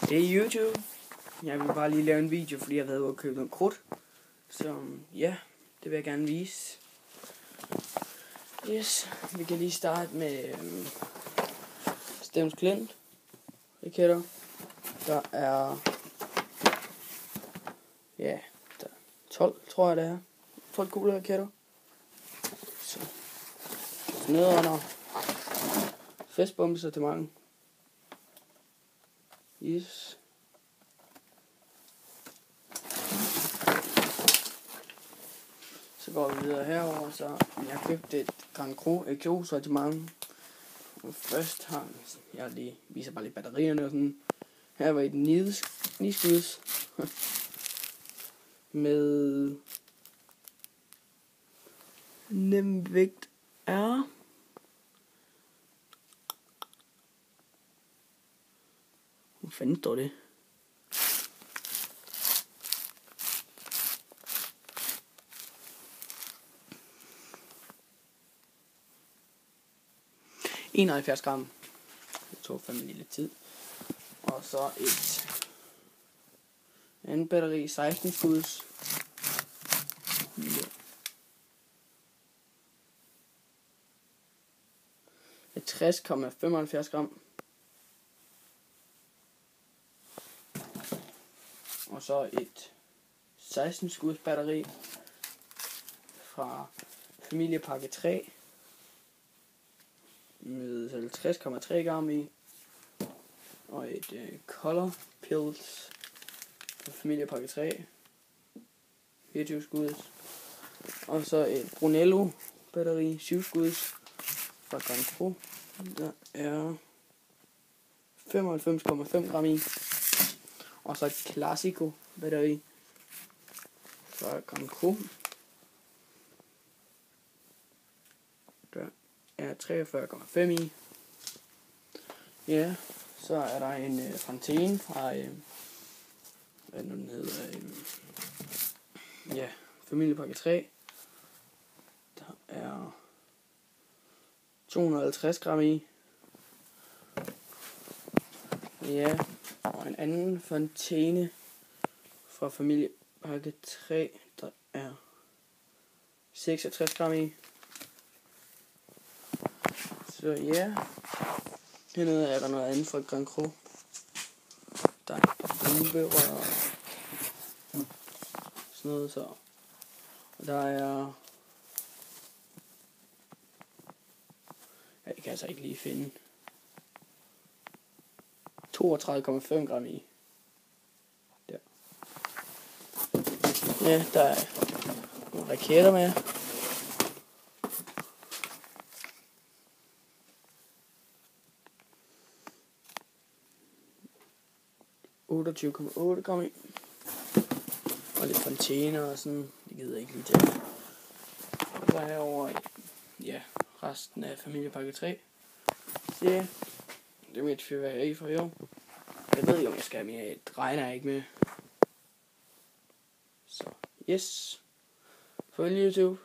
Hey YouTube, jeg vil bare lige lave en video, fordi jeg har været ude og købe noget krudt. Så ja, det vil jeg gerne vise. Yes, vi kan lige starte med Stevns Klint raketter. Der er, ja, der er 12, tror jeg det er. 12 gule raketter. Så nedenunder festbomber til mange. Yes. Så går vi videre herover, så jeg købte et Grand Cru XO sortiment. Først har jeg lige viser bare lidt batterierne og sådan. Her var et 9 skuds med nem vægt er hvor fanden står det? ...71 gram. Det tog fandme lidt tid. Og så et andet batteri, 16 skuds. Et 60,75 gram. Og så et 16 skuds batteri fra familiepakke 3 med 50,3 gram i, og et Color Pills fra familiepakke 3 24 skuds, og så et Brunello batteri 7 skuds fra Grand Cru. Der er 95,5 gram i, og så et Classico batteri fra Grand Cru. Der er 43,5 i. Ja, så er der en Fontane fra hvad den hedder, ja, familiepakke 3. Der er 250 gram i. Ja, og en anden Fontane fra familiepakke 3, der er 66 gram i. Så ja, hernede er der noget andet fra Grand Cru. Der er bomberør og sådan noget så. Og der er, ja, det kan jeg altså ikke lige finde, 32,5 gram i. Der. Ja, der er nogle raketter med. ,8 gram i. Og lidt fontæner og sådan. Det gider jeg ikke lige til. Og så herovre, ja, resten af familiepakke 3. Ja, det er mit fyrværkeri for i år. Jeg ved ikke, om jeg skal have mere. Det regner jeg ikke med. Så, yes. Følg YouTube.